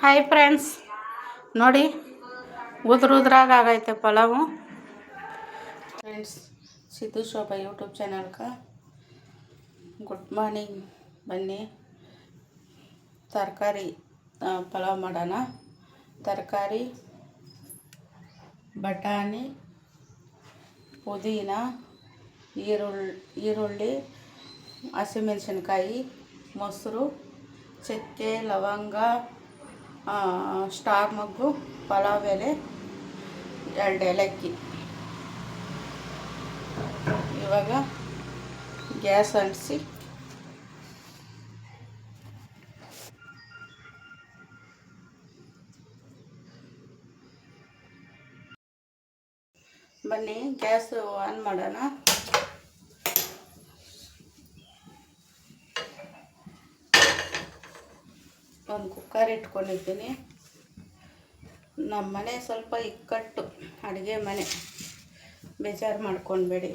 Hi friends, ನೋಡಿ ಉದ್ರಾಗ ಆಗೈತೆ pulao. Friends, Siddu Shobha YouTube ಚಾನಲ್ಗೆ ಗುಡ್ ಮಾರ್ನಿಂಗ್. ಬನ್ನಿ ತರಕಾರಿ ಪಲಾವ್ ಮಾಡೋಣ. ತರಕಾರಿ ಬಟಾಣಿ, ಪುದೀನ, ಈರುಳ್ಳಿ, ಹಸಿಮೆಣಸಿನ್ಕಾಯಿ, ಮೊಸರು, ಚಕ್ಕೆ, ಲವಂಗ, ಸ್ಟಾರ್ ಮೊಗ್ಗು, ಪಲಾವ್ ಎಲೆ, 2 ಏಲಕ್ಕಿ. ಇವಾಗ ಗ್ಯಾಸ್ ಅಂಟಿಸಿ ಬನ್ನಿ ಗ್ಯಾಸ್ ಆನ್ ಮಾಡೋಣ. ಒಂದು ಕುಕ್ಕರ್ ಇಟ್ಕೊಂಡಿದ್ದೀನಿ. ನಮ್ಮ ಮನೆ ಸ್ವಲ್ಪ ಇಕ್ಕಟ್ಟು ಅಡುಗೆ ಮನೆ, ಬೇಜಾರು ಮಾಡ್ಕೊಳ್ಬೇಡಿ.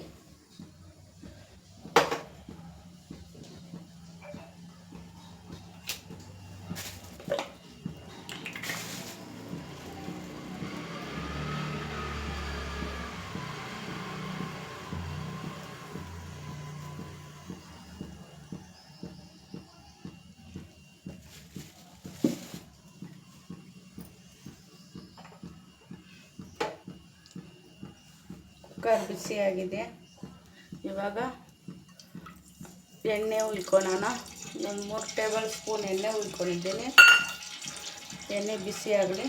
ಕುಕ್ಕರ್ ಬಿಸಿಯಾಗಿದೆ. ಇವಾಗ ಎಣ್ಣೆ ಉಯ್ಕೊಳ್ಳೋಣ. ಒಂದು 3 ಟೇಬಲ್ ಸ್ಪೂನ್ ಎಣ್ಣೆ ಉಯ್ಕೊಂಡಿದ್ದೀನಿ. ಎಣ್ಣೆ ಬಿಸಿಯಾಗಲಿ.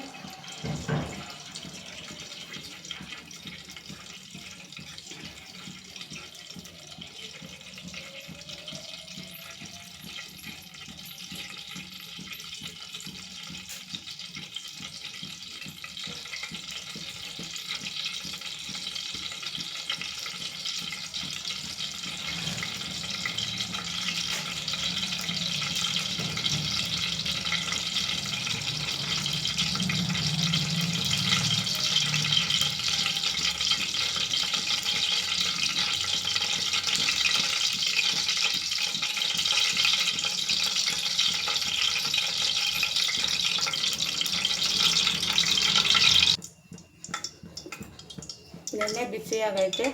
ಎಣ್ಣೆ ಬಿಸಿಯಾಗೈತೆ.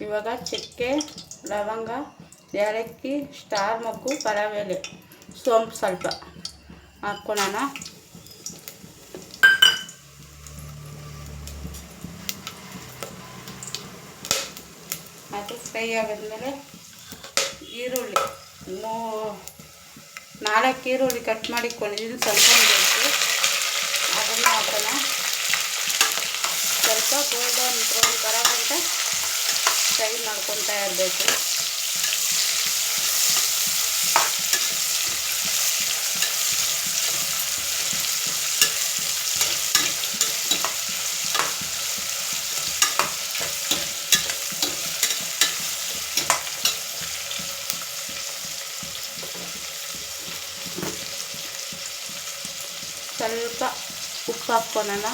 ಇವಾಗ ಚಕ್ಕೆ, ಲವಂಗ, ಏಲಕ್ಕಿ, ಸ್ಟಾರ್ ಮೊಗ್ಗು, ಪಲಾವ್ ಎಲೆ, ಸೋಂಪು ಸ್ವಲ್ಪ ಹಾಕ್ಕೊಳ್ಳೋಣ. ಅದು ಫ್ರೈ ಆಗಿದ್ಮೇಲೆ ಈರುಳ್ಳಿ 4 ಈರುಳ್ಳಿ ಕಟ್ ಮಾಡಿಕೊಂಡಿದ್ದೀನಿ. ಸ್ವಲ್ಪ ಬೇಕು, ಅದನ್ನು ಹಾಕೋಣ. ಸ್ವಲ್ಪ ಗೋಲ್ಡನ್ ಬ್ರೌನ್ ಬರೋ ಗಂಟ ಫ್ರೈ ಮಾಡ್ಕೊತಾ ಇರಬೇಕು. ಸ್ವಲ್ಪ ಉಪ್ಪು ಹಾಕ್ಕೊಳ್ಳೋಣ.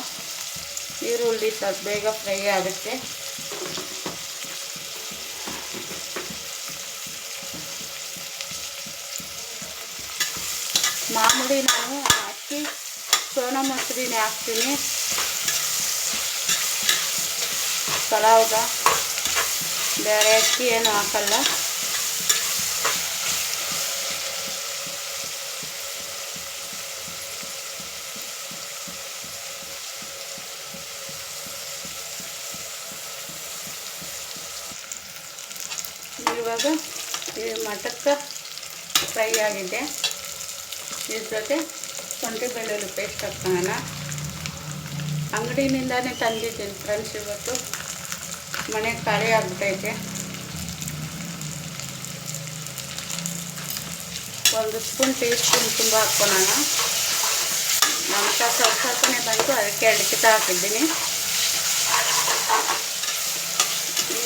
ಈರುಳ್ಳಿ ಸ್ವಲ್ಪ ಬೇಗ ಫ್ರೈ ಆಗುತ್ತೆ. ಮಾಮೂಲಿ ನಾನು ಅಕ್ಕಿ ಸೋನಾ ಮೊಸರಿನೇ ಹಾಕ್ತೀನಿ ಪಲಾವ್ಗೆ, ಬೇರೆ ಅಕ್ಕಿ ಏನು ಹಾಕಲ್ಲ. ಇವಾಗ ಈ ಮಟಕ್ಕೆ ಫ್ರೈ ಆಗಿದೆ. ಇದ್ರ ಜೊತೆ ಶುಂಠಿ ಬೆಳ್ಳುಳ್ಳಿ ಪೇಸ್ಟ್ ಹಾಕೋಣ. ಅಂಗಡಿನಿಂದಾನೇ ತಂದಿದ್ದೀನಿ ಫ್ರೆಂಡ್ಸ್, ಇವತ್ತು ಮನೆಗೆ ಖಾಲಿ ಆಗ್ಬಿಟ್ಟೈತೆ. 1 ಸ್ಪೂನ್ ಟೀ ಸ್ಪೂನ್ ತುಂಬ ಹಾಕ್ಕೊಳ್ಳೋಣ. ನಮ್ಗೆ ಸ್ವಲ್ಪನೇ ಬಂತು, ಅದಕ್ಕೆ 2 ಕಿತ ಹಾಕಿದ್ದೀನಿ.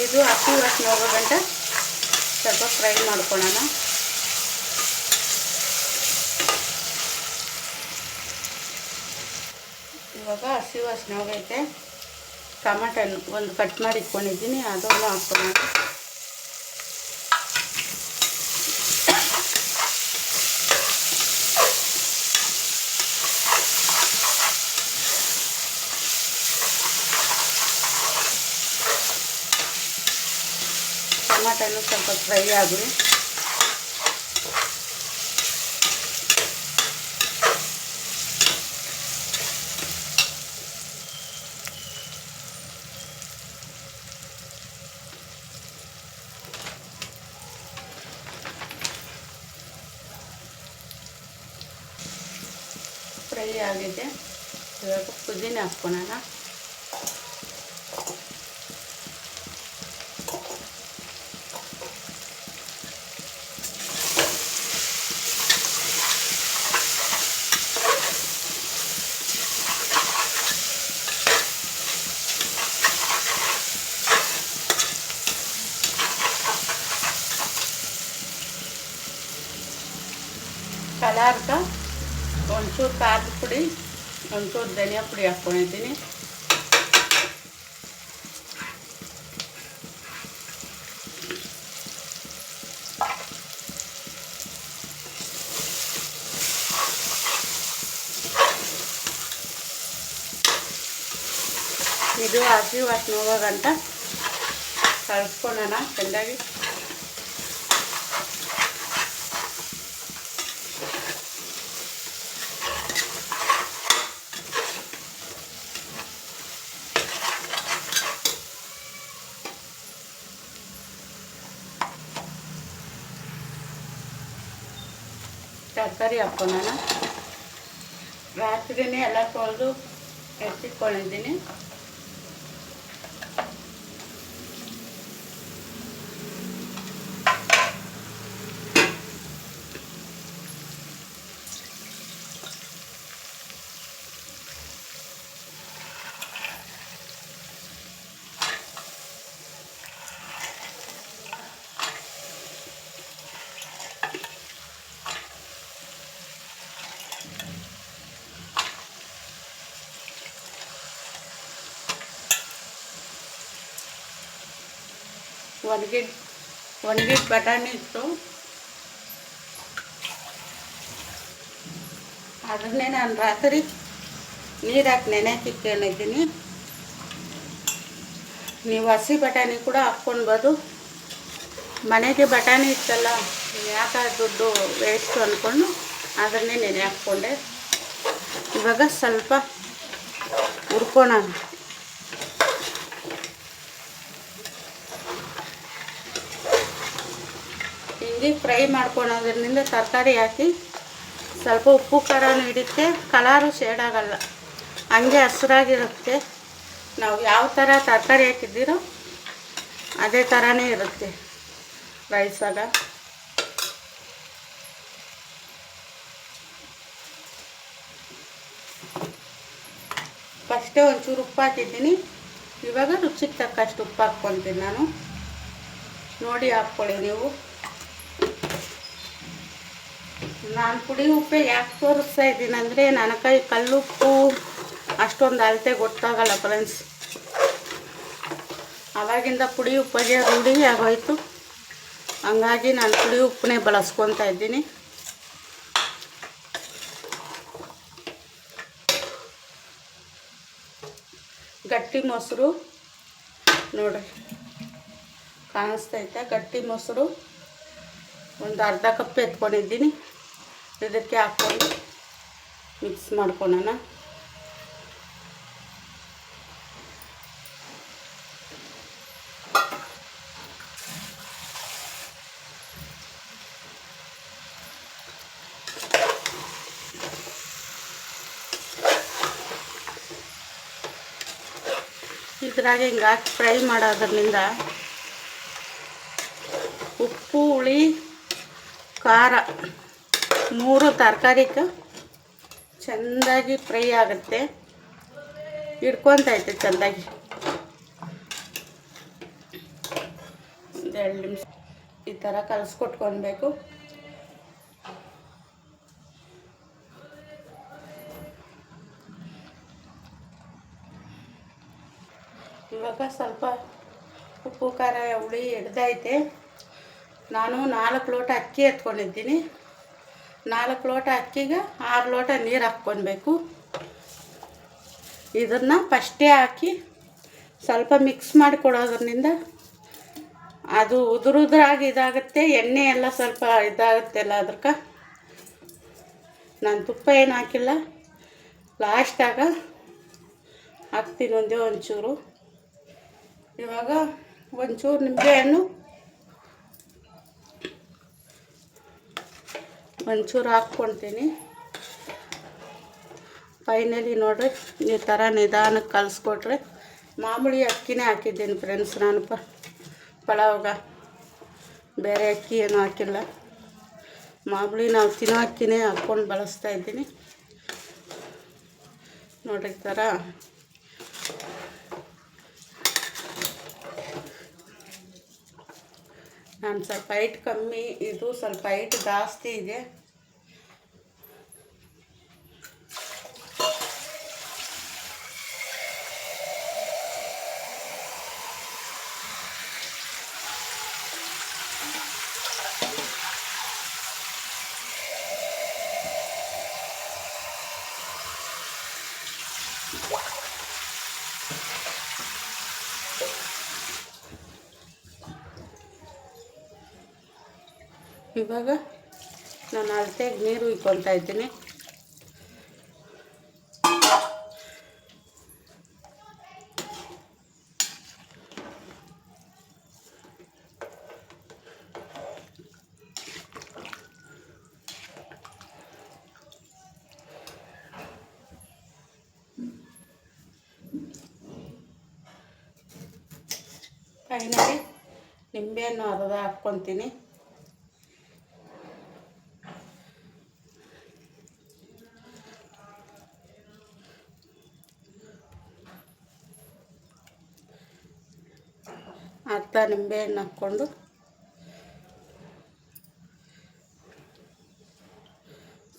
ಇದು ಹಸಿ ವಾಸನೆ ಹೋಗೋ ಗಂಟ ಸ್ವಲ್ಪ ಫ್ರೈ ಮಾಡ್ಕೊಳ್ಳೋಣ. ಇವಾಗ ಹಸಿ ವಾಸನೆ ಹೋಗೈತೆ. ಟೊಮೆಟೊ ಒಂದು ಕಟ್ ಮಾಡಿ ಇಟ್ಕೊಂಡಿದ್ದೀನಿ, ಅದನ್ನು ಹಾಕ್ಕೊಳ್ಳೋಣ. ಟೊಮಾಟೊನು ಸ್ವಲ್ಪ ಫ್ರೈ ಆಗಲಿ. ಫ್ರೈ ಆಗಿದೆ. ಇವಾಗ ಪುದೀನ ಹಾಕ್ಕೊಳ್ಳೋಣ. ಕಲರ್ಗೆ ಒಂಚೂರು ಖಾರದ ಪುಡಿ, ಒಂಚೂರು ಧನಿಯಾ ಪುಡಿ ಹಾಕ್ಕೊಂಡಿದ್ದೀನಿ. ಇದು ಹಸಿ ವಾಸನೆ ಹೋಗೋ ಗಂಟ ಕಲಿಸ್ಕೊಳ್ಳೋಣ ಚೆಂದಾಗಿ. ತರಕಾರಿ ಹಾಕ್ಕೊಳ್ಳೋಣ. ರಾತ್ರಿನೇ ಎಲ್ಲ ತೊಳೆದು ಎತ್ತಿಟ್ಕೊಂಡಿದ್ದೀನಿ. ಒಣಗಿದ ಬಟಾಣಿ ಇತ್ತು, ಅದನ್ನೇ ನಾನು ರಾತ್ರಿ ನೀರು ಹಾಕಿ ನೆನೆಕ್ಕಿಟ್ಟಿದ್ದೀನಿ. ನೀವು ಹಸಿ ಬಟಾಣಿ ಕೂಡ ಹಾಕ್ಕೊಳ್ಬೋದು. ಮನೆಗೆ ಬಟಾಣಿ ಇತ್ತಲ್ಲ, ಯಾಕೆ ದುಡ್ಡು ವೇಸ್ಟು ಅಂದ್ಕೊಂಡು ಅದನ್ನೇ ನೆನೆ ಹಾಕ್ಕೊಂಡೆ. ಇವಾಗ ಸ್ವಲ್ಪ ಹುರ್ಕೋಣ. ಹಿಂಗೆ ಫ್ರೈ ಮಾಡ್ಕೊಳೋದ್ರಿಂದ ತರಕಾರಿ ಹಾಕಿ ಸ್ವಲ್ಪ ಉಪ್ಪು ಖಾರನೂ ಹಿಡಿಯುತ್ತೆ, ಕಲರು ಶೇಡ್ ಆಗಲ್ಲ, ಹಂಗೆ ಹಸಿರಾಗಿರುತ್ತೆ. ನಾವು ಯಾವ ಥರ ತರಕಾರಿ ಹಾಕಿದ್ದೀರೋ ಅದೇ ಥರನೇ ಇರುತ್ತೆ ರೈಸಾಗ. ಫಸ್ಟೇ ಒಂಚೂರು ಉಪ್ಪು ಹಾಕಿದ್ದೀನಿ. ಇವಾಗ ರುಚಿಗೆ ತಕ್ಕಷ್ಟು ಉಪ್ಪು ಹಾಕ್ಕೊತೀನಿ ನಾನು. ನೋಡಿ ಹಾಕ್ಕೊಳ್ಳಿ ನೀವು. ನಾನು ಪುಡಿ ಉಪ್ಪೆ ಯಾಕೆ ತೋರಿಸ್ತಾ ಇದ್ದೀನಿ ಅಂದರೆ ನನ್ನ ಕೈ ಕಲ್ಲುಪ್ಪು ಅಷ್ಟೊಂದು ಅಳತೆ ಗೊತ್ತಾಗಲ್ಲ ಫ್ರೆಂಡ್ಸ್. ಆವಾಗಿಂದ ಪುಡಿ ಉಪ್ಪಿಗೆ ರೂಢಿ ಆಗೋಯ್ತು, ಹಂಗಾಗಿ ನಾನು ಪುಡಿ ಉಪ್ಪನ್ನೇ ಬಳಸ್ಕೊತಾ ಇದ್ದೀನಿ. ಗಟ್ಟಿ ಮೊಸರು ನೋಡಿರಿ ಕಾಣಿಸ್ತೈತೆ. ಗಟ್ಟಿ ಮೊಸರು ಒಂದು ಅರ್ಧ ಕಪ್ ಎತ್ಕೊಂಡಿದ್ದೀನಿ. ಇದಕ್ಕೆ ಹಾಕ್ಕೊಂಡು ಮಿಕ್ಸ್ ಮಾಡ್ಕೊಳ್ಳೋಣ. ಇದ್ರಾಗೆ ಹಿಂಗೆ ಹಾಕಿ ಫ್ರೈ ಮಾಡೋದ್ರಿಂದ ಉಪ್ಪು, ಹುಳಿ, ಖಾರ ಮೂರು ತರಕಾರಿಗೆ ಚೆಂದಾಗಿ ಫ್ರೈ ಆಗುತ್ತೆ, ಹಿಡ್ಕೊತೈತೆ ಚೆಂದಾಗಿ. ಒಂದು 2 ನಿಮಿಷ ಈ ಥರ ಕಲಿಸ್ಕೊಟ್ಕೊಳ್ಬೇಕು. ಇವಾಗ ಸ್ವಲ್ಪ ಉಪ್ಪು ಖಾರ ಹುಳಿ ಹಿಡ್ದೈತೆ. ನಾನು 4 ಲೋಟ ಅಕ್ಕಿ ಎತ್ಕೊಂಡಿದ್ದೀನಿ. 4 ಲೋಟ ಅಕ್ಕಿಗೆ 6 ಲೋಟ ನೀರು ಹಾಕ್ಕೊಳ್ಬೇಕು. ಇದನ್ನು ಫಸ್ಟೇ ಹಾಕಿ ಸ್ವಲ್ಪ ಮಿಕ್ಸ್ ಮಾಡಿ ಕೊಡೋದ್ರಿಂದ ಅದು ಉದುರಾಗಿ ಇದಾಗುತ್ತೆ, ಎಣ್ಣೆ ಎಲ್ಲ ಸ್ವಲ್ಪ ಇದಾಗುತ್ತೆ ಅಲ್ಲ, ಅದಕ್ಕೆ ನಾನು ತುಪ್ಪ ಏನು ಹಾಕಿಲ್ಲ. ಲಾಸ್ಟಾಗ ಹಾಕ್ತೀನಿ ಒಂದೇ ಒಂಚೂರು. ಇವಾಗ ಒಂಚೂರು ನಿಂಬೆಹಣ್ಣು ಒಂಚೂರು ಹಾಕ್ಕೊಳ್ತೀನಿ. ಫೈನಲಿ ನೋಡಿರಿ, ಈ ಥರ ನಿಧಾನಕ್ಕೆ ಕಲಿಸ್ಕೊಟ್ರೆ. ಮಾಮೂಲಿ ಅಕ್ಕಿನೇ ಹಾಕಿದ್ದೀನಿ ಫ್ರೆಂಡ್ಸ್ ನಾನು ಪಲಾವ್ಗೆ, ಬೇರೆ ಅಕ್ಕಿ ಏನೂ ಹಾಕಿಲ್ಲ. ಮಾಮೂಲಿ ನಾವು ತಿನ್ನೋ ಅಕ್ಕಿನೇ ಹಾಕ್ಕೊಂಡು ಬಳಸ್ತಾ ಇದ್ದೀನಿ ನೋಡಿರಿ. ಈ ಥರ ನಾನು ಸ್ವಲ್ಪ ಹೈಟ್ ಕಮ್ಮಿ, ಇದು ಸ್ವಲ್ಪ ಹೈಟ್ ಜಾಸ್ತಿ ಇದೆ. ಇವಾಗ ನಾನು ಅಳತೆಗೆ ನೀರು ಇಕ್ಕೊಳ್ತಾ ಇದ್ದೀನಿ. ಫೈನಲಿ ನಿಂಬೆಹಣ್ಣು ಅರ್ಧ ಹಾಕ್ಕೊತೀನಿ. ಅರ್ಧ ನಿಂಬೆಹಣ್ಣು ಹಾಕ್ಕೊಂಡು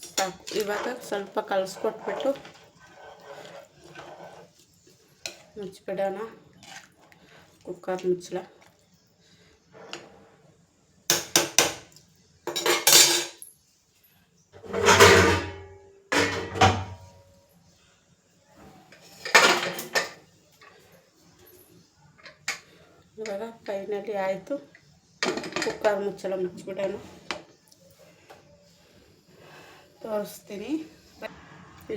ಸಾಕು. ಇವಾಗ ಸ್ವಲ್ಪ ಕಲಿಸ್ಕೊಟ್ಬಿಟ್ಟು ಮುಚ್ಚಿಬಿಡೋಣ, ಕುಕ್ಕರ್ ಮುಚ್ಚಳ. ಇವಾಗ ಫೈನಲಿ ಆಯಿತು, ಕುಕ್ಕರ್ ಮುಚ್ಚಳ ಮುಚ್ಚಿಬಿಡೋಣ. ತೋರಿಸ್ತೀನಿ.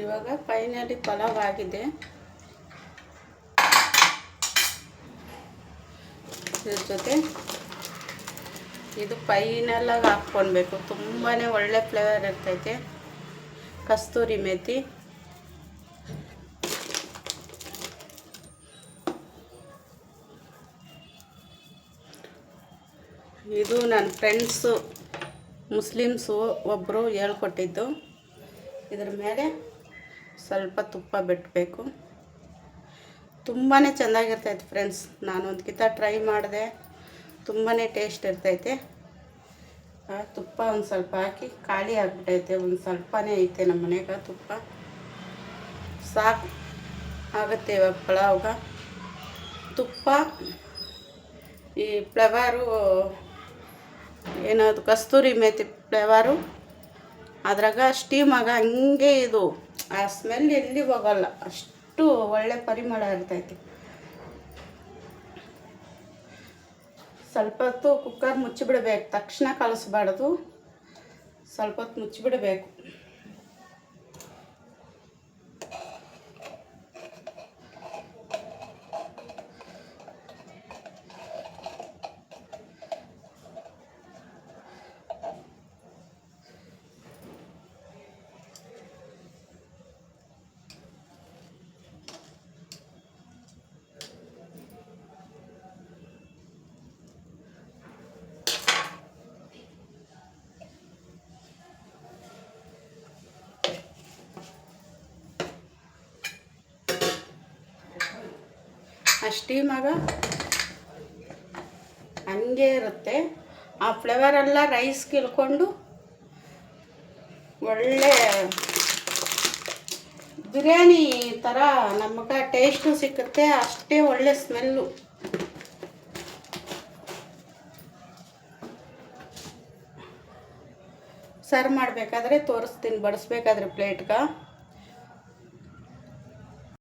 ಇವಾಗ ಫೈನಲಿ ಪಲಾವ್ ಆಗಿದೆ. ಇದ್ರ ಜೊತೆ ಇದು ಫೈನಲಾಗಿ ಹಾಕ್ಕೊಳ್ಬೇಕು, ತುಂಬಾ ಒಳ್ಳೆ ಫ್ಲೇವರ್ ಇರ್ತೈತೆ. ಕಸ್ತೂರಿ ಮೇಥಿ, ಇದು ನನ್ನ ಫ್ರೆಂಡ್ಸು ಮುಸ್ಲಿಮ್ಸು ಒಬ್ಬರು ಹೇಳ್ಕೊಟ್ಟಿದ್ದು. ಇದ್ರ ಮೇಲೆ ಸ್ವಲ್ಪ ತುಪ್ಪ ಬಿಡಬೇಕು. ತುಂಬಾ ಚೆಂದಾಗಿರ್ತೈತೆ ಫ್ರೆಂಡ್ಸ್. ನಾನು ಒಂದ್ಕಿತ ಟ್ರೈ ಮಾಡಿದೆ, ತುಂಬಾ ಟೇಸ್ಟ್ ಇರ್ತೈತೆ. ತುಪ್ಪ ಒಂದು ಸ್ವಲ್ಪ ಹಾಕಿ ಖಾಲಿ ಆಗಿಬಿಟ್ಟೈತೆ, ಒಂದು ಸ್ವಲ್ಪನೇ ಐತೆ ನಮ್ಮ ಮನೆಗೆ ತುಪ್ಪ. ಸಾಕು ಆಗುತ್ತೆ ಇವಾಗ ಪಲಾವ್ಗೆ. ತುಪ್ಪ, ಈ ಫ್ಲೇವರು ಏನದು ಕಸ್ತೂರಿ ಮೇಥಿ ಫ್ಲೇವರು ಅದ್ರಾಗ ಸ್ಟೀಮಾಗ ಹಂಗೆ ಇದು ಆ ಸ್ಮೆಲ್ ಎಲ್ಲಿ ಹೋಗಲ್ಲ, ಅಷ್ಟು ಒಳ್ಳೆ ಪರಿಮಳ ಇರ್ತೈತಿ. ಸ್ವಲ್ಪ ಹೊತ್ತು ಕುಕ್ಕರ್ ಮುಚ್ಚಿಬಿಡಬೇಕು, ತಕ್ಷಣ ಕಲಿಸ್ಬಾರ್ದು, ಸ್ವಲ್ಪ ಹೊತ್ತು ಮುಚ್ಚಿಬಿಡಬೇಕು. ಆ ಸ್ಟೀಮಾಗ ಹಂಗೆ ಇರುತ್ತೆ, ಆ ಫ್ಲೇವರೆಲ್ಲ ರೈಸ್ಗೆ ಇಳ್ಕೊಂಡು ಒಳ್ಳೆ ಬಿರಿಯಾನಿ ಥರ ನಮಗೆ ಟೇಸ್ಟು ಸಿಕ್ಕುತ್ತೆ. ಅಷ್ಟೇ ಒಳ್ಳೆ ಸ್ಮೆಲ್ಲು. ಸರ್ವ್ ಮಾಡಬೇಕಾದ್ರೆ ತೋರಿಸ್ತೀನಿ, ಬಡಿಸ್ಬೇಕಾದ್ರೆ ಪ್ಲೇಟ್ಗೆ.